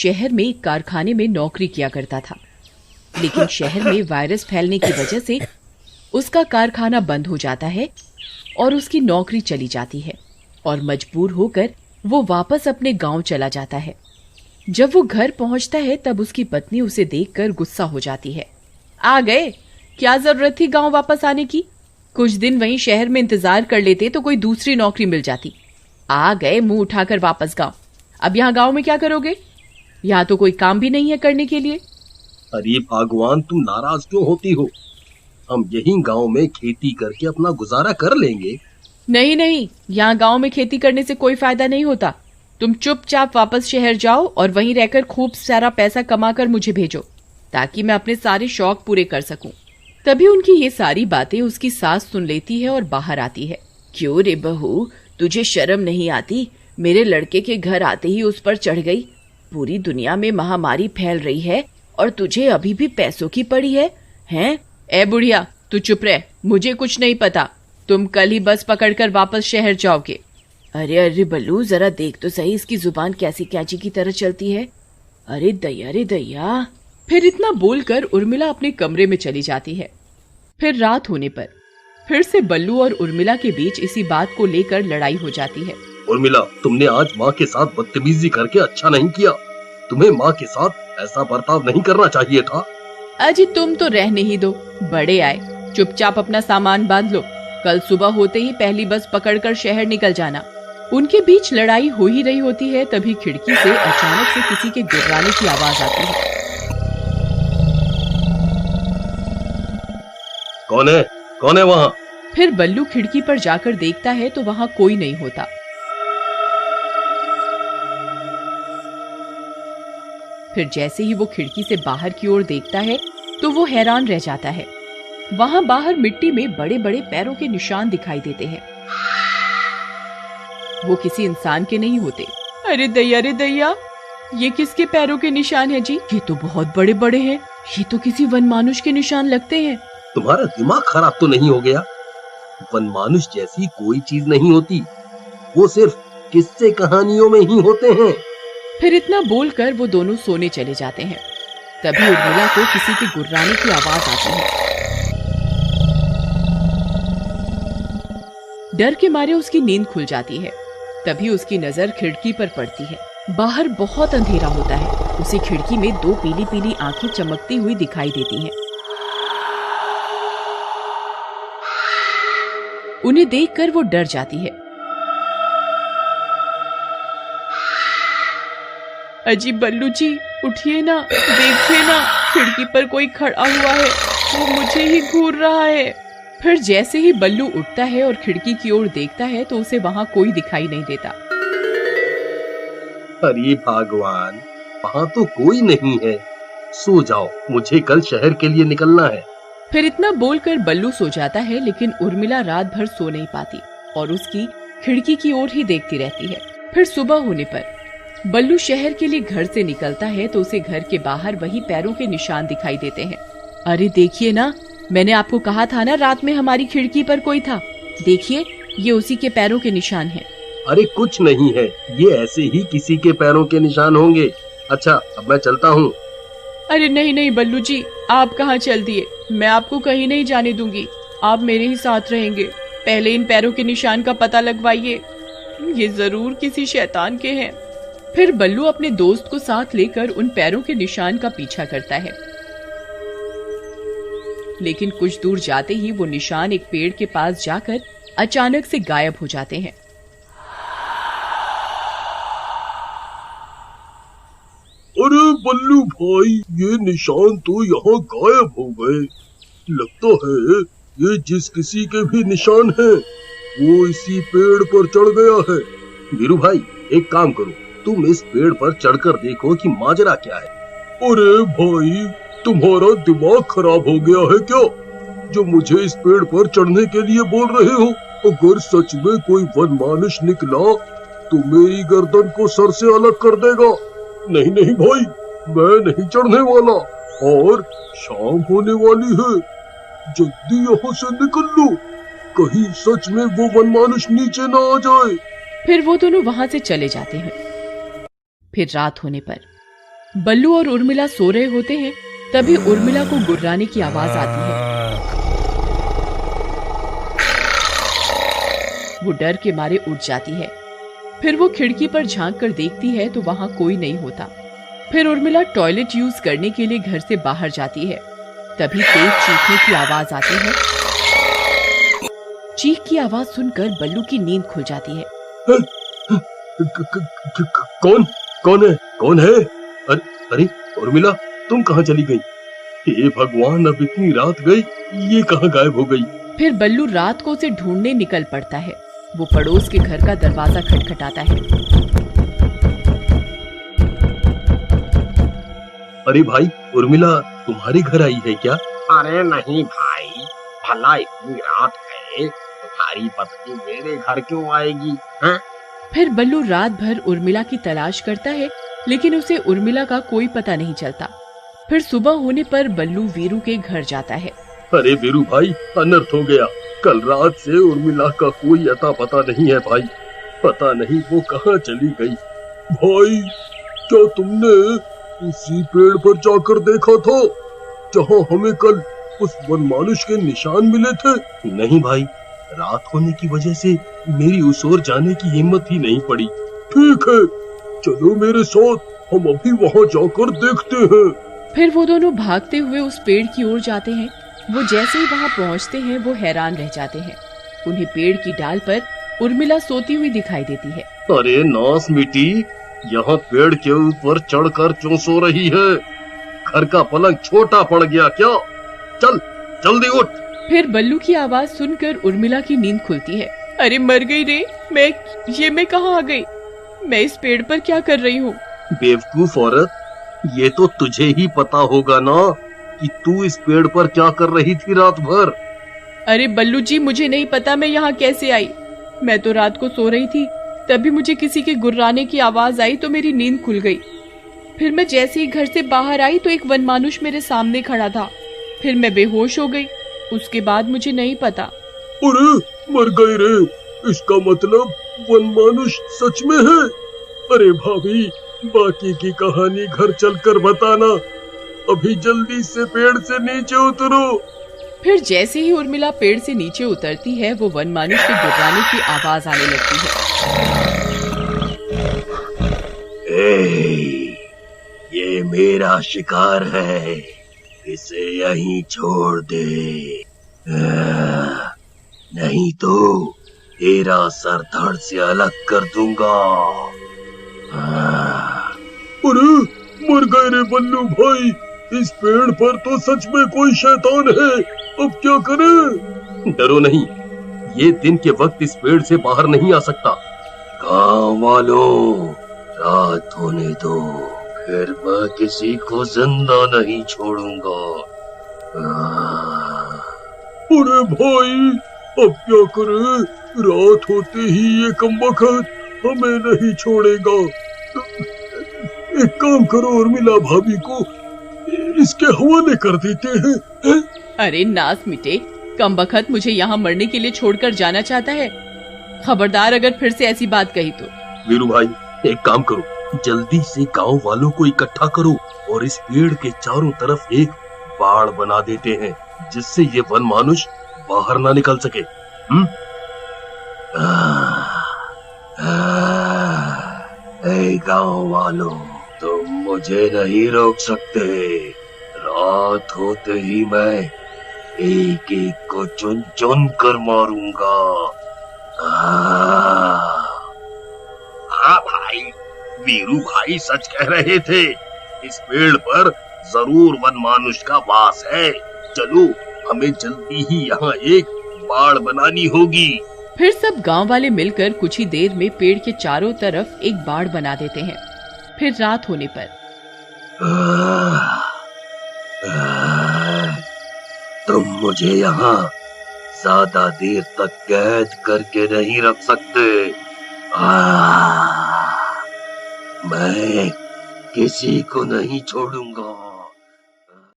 शहर में एक कारखाने में नौकरी किया करता था, लेकिन शहर में वायरस फैलने की वजह से उसका कारखाना बंद हो जाता है और उसकी नौकरी चली जाती है और मजबूर होकर वो वापस अपने गांव चला जाता है। जब वो घर पहुंचता है तब उसकी पत्नी उसे देखकर गुस्सा हो जाती है। आ गए, क्या जरूरत थी गांव वापस आने की? कुछ दिन वहीं शहर में इंतजार कर लेते तो कोई दूसरी नौकरी मिल जाती। आ गए मुंह उठाकर वापस गांव। अब यहाँ गांव में क्या करोगे? यहाँ तो कोई काम भी नहीं है करने के लिए। अरे भगवान, तू नाराज क्यों होती हो? हम यहीं गांव में खेती करके अपना गुजारा कर लेंगे। नहीं नहीं, यहाँ गांव में खेती करने से कोई फायदा नहीं होता। तुम चुपचाप वापस शहर जाओ और वहीं रहकर खूब सारा पैसा कमाकर मुझे भेजो, ताकि मैं अपने सारे शौक पूरे कर सकूं। तभी उनकी ये सारी बातें उसकी सास सुन लेती है और बाहर आती है। क्यों रे बहू, तुझे शर्म नहीं आती? मेरे लड़के के घर आते ही उस पर चढ़ गई। पूरी दुनिया में महामारी फैल रही है और तुझे अभी भी पैसों की पड़ी है, हैं? ए बुढ़िया, तू चुप रह, मुझे कुछ नहीं पता। तुम कल ही बस पकड़कर वापस शहर जाओगे। अरे अरे बल्लू, जरा देख तो सही, इसकी जुबान कैसी कैंची की तरह चलती है। अरे दैया रे दैया। फिर इतना बोलकर उर्मिला अपने कमरे में चली जाती है। फिर रात होने पर फिर से बल्लू और उर्मिला के बीच इसी बात को लेकर लड़ाई हो जाती है। उर्मिला, तुमने आज माँ के साथ बदतमीजी करके अच्छा नहीं किया। तुम्हें माँ के साथ ऐसा बर्ताव नहीं करना चाहिए था। अजी तुम तो रहने ही दो, बड़े आए। चुपचाप अपना सामान बांध लो, कल सुबह होते ही पहली बस पकड़कर शहर निकल जाना। उनके बीच लड़ाई हो ही रही होती है, तभी खिड़की से अचानक से किसी के गुर्राने की आवाज आती है। कौन है वहाँ? फिर बल्लू खिड़की पर जाकर देखता है तो वहाँ कोई नहीं होता। फिर जैसे ही वो खिड़की से बाहर की ओर देखता है तो वो हैरान रह जाता है। वहाँ बाहर मिट्टी में बड़े बड़े पैरों के निशान दिखाई देते हैं। वो किसी इंसान के नहीं होते। अरे दैया, ये किसके पैरों के निशान है जी? ये तो बहुत बड़े बड़े हैं। ये तो किसी वनमानुष के निशान लगते हैं। तुम्हारा दिमाग खराब तो नहीं हो गया? वनमानुष जैसी कोई चीज नहीं होती, वो सिर्फ किस्से कहानियों में ही होते हैं। फिर इतना बोलकर वो दोनों सोने चले जाते हैं। तभी उर्मिला को किसी के गुर्राने की आवाज आती है। डर के मारे उसकी नींद खुल जाती है। तभी उसकी नजर खिड़की पर पड़ती है। बाहर बहुत अंधेरा होता है। उसे खिड़की में दो पीली पीली आंखें चमकती हुई दिखाई देती हैं। उन्हें देखकर वो डर जाती है। अजी बल्लू जी, उठिए ना, देखिए ना, खिड़की पर कोई खड़ा हुआ है, वो मुझे ही घूर रहा है। फिर जैसे ही बल्लू उठता है और खिड़की की ओर देखता है तो उसे वहाँ कोई दिखाई नहीं देता। अरे भगवान, वहाँ तो कोई नहीं है। सो जाओ, मुझे कल शहर के लिए निकलना है। फिर इतना बोलकर बल्लू सो जाता है, लेकिन उर्मिला रात भर सो नहीं पाती और उसकी खिड़की की ओर ही देखती रहती है। फिर सुबह होने पर बल्लू शहर के लिए घर से निकलता है तो उसे घर के बाहर वही पैरों के निशान दिखाई देते हैं। अरे देखिए ना, मैंने आपको कहा था ना, रात में हमारी खिड़की पर कोई था। देखिए, ये उसी के पैरों के निशान हैं। अरे कुछ नहीं है, ये ऐसे ही किसी के पैरों के निशान होंगे। अच्छा, अब मैं चलता हूँ। अरे नहीं नहीं बल्लू जी, आप कहाँ चल दिए? मैं आपको कहीं नहीं जाने दूंगी, आप मेरे ही साथ रहेंगे। पहले इन पैरों के निशान का पता लगवाइए, ये जरूर किसी शैतान के हैं। फिर बल्लू अपने दोस्त को साथ लेकर उन पैरों के निशान का पीछा करता है, लेकिन कुछ दूर जाते ही वो निशान एक पेड़ के पास जाकर अचानक से गायब हो जाते हैं। अरे बल्लू भाई, ये निशान तो यहाँ गायब हो गए। लगता है ये जिस किसी के भी निशान हैं, वो इसी पेड़ पर चढ़ गया है। वीरू भाई, एक काम करो, तुम इस पेड़ पर चढ़कर देखो कि माजरा क्या है। अरे भाई, तुम्हारा दिमाग खराब हो गया है क्या, जो मुझे इस पेड़ पर चढ़ने के लिए बोल रहे हो? अगर सच में कोई वनमानुष निकला तो मेरी गर्दन को सर से अलग कर देगा। नहीं नहीं भाई, मैं नहीं चढ़ने वाला, और शाम होने वाली है। जल्दी यहाँ से निकल लो, कहीं सच में वो वनमानुष नीचे ना आ जाए। फिर वो दोनों वहाँ से चले जाते हैं। फिर रात होने पर बल्लू और उर्मिला सो रहे होते हैं, तभी उर्मिला को गुर्राने की आवाज आती है। वो डर के मारे उठ जाती है। फिर वो खिड़की पर झांक कर देखती है तो वहां कोई नहीं होता। फिर उर्मिला टॉयलेट यूज करने के लिए घर से बाहर जाती है। तभी तेज चीखने की आवाज आती है। चीख की आवाज सुनकर बल्लू की नींद खुल जाती है। कौन है? अरे उर्मिला, तुम कहाँ चली गई? हे भगवान, अब इतनी रात गई, ये कहाँ गायब हो गई? फिर बल्लू रात को उसे ढूंढने निकल पड़ता है। वो पड़ोस के घर का दरवाजा खटखटाता है। अरे भाई, उर्मिला तुम्हारे घर आई है क्या? अरे नहीं भाई, भला इतनी रात है, तुम्हारी पत्नी मेरे घर क्यों आएगी? हाँ? फिर बल्लू रात भर उर्मिला की तलाश करता है, लेकिन उसे उर्मिला का कोई पता नहीं चलता। फिर सुबह होने पर बल्लू वीरू के घर जाता है। अरे वीरू भाई, अनर्थ हो गया। कल रात से उर्मिला का कोई अता पता नहीं है भाई। पता नहीं वो कहाँ चली गई। भाई, क्या तुमने उसी पेड़ पर जाकर देखा था जहाँ हमें कल उस वनमानुष के निशान मिले थे? नहीं भाई, रात होने की वजह से मेरी उस ओर जाने की हिम्मत ही नहीं पड़ी। ठीक है, चलो मेरे साथ, हम अभी वहाँ जाकर देखते हैं। फिर वो दोनों भागते हुए उस पेड़ की ओर जाते हैं। वो जैसे ही वहाँ पहुँचते हैं वो हैरान रह जाते हैं। उन्हें पेड़ की डाल पर उर्मिला सोती हुई दिखाई देती है। अरे नास मिटी, यहाँ पेड़ के ऊपर चढ़कर क्यों सो रही है? घर का पलंग छोटा पड़ गया क्या? चल जल्दी उठ। फिर बल्लू की आवाज सुनकर उर्मिला की नींद खुलती है। अरे मर गई रे, मैं कहाँ आ गई? मैं इस पेड़ पर क्या कर रही हूँ? बेवकूफ औरत, ये तो तुझे ही पता होगा ना कि तू इस पेड़ पर क्या कर रही थी रात भर। अरे बल्लू जी, मुझे नहीं पता मैं यहाँ कैसे आई। मैं तो रात को सो रही थी, तभी मुझे किसी के गुर्राने की आवाज आई तो मेरी नींद खुल गई। फिर मैं जैसे ही घर से बाहर आई तो एक वनमानुष मेरे सामने खड़ा था। फिर मैं बेहोश हो गई। उसके बाद मुझे नहीं पता। अरे मर गई रे, इसका मतलब वनमानुष सच में है? अरे भाभी, बाकी की कहानी घर चलकर बताना। अभी जल्दी से पेड़ से नीचे उतरो। फिर जैसे ही उर्मिला पेड़ से नीचे उतरती है, वो वनमानुष के गुर्राने की आवाज आने लगती है। ये मेरा शिकार है, इसे यहीं छोड़ दे, नहीं तो तेरा सर धड़ से अलग कर दूंगा। अरे मर गए रे बल्लू भाई, इस पेड़ पर तो सच में कोई शैतान है। अब क्या करें? डरो नहीं, ये दिन के वक्त इस पेड़ से बाहर नहीं आ सकता। गांव वालों, रात होने दो, फिर मैं किसी को जिंदा नहीं छोड़ूंगा। अरे भाई, अब क्या करें? रात होते ही ये कमबख्त हमें नहीं छोड़ेगा। एक काम करो, उर्मिला भाभी को इसके हवाले कर देते हैं। अरे नास मिटे, कमबख्त मुझे यहाँ मरने के लिए छोड़कर जाना चाहता है। खबरदार अगर फिर से ऐसी बात कही तो। वीरू भाई, एक काम करो, जल्दी से गांव वालों को इकट्ठा करो और इस पेड़ के चारों तरफ एक बाड़ बना देते हैं, जिससे ये वनमानुष बाहर ना निकल सके। गांव वालों, तुम मुझे नहीं रोक सकते। रात होते ही मैं एक एक को चुन चुन कर मारूंगा। हाँ भाई, वीरू भाई सच कह रहे थे। इस पेड़ पर जरूर वनमानुष का वास है। चलो, हमें जल्दी ही यहाँ एक बाड़ बनानी होगी। फिर सब गांव वाले मिलकर कुछ ही देर में पेड़ के चारों तरफ एक बाड़ बना देते हैं। फिर रात होने पर तुम मुझे यहाँ ज्यादा देर तक कैद करके नहीं रख सकते। मैं किसी को नहीं छोड़ूंगा।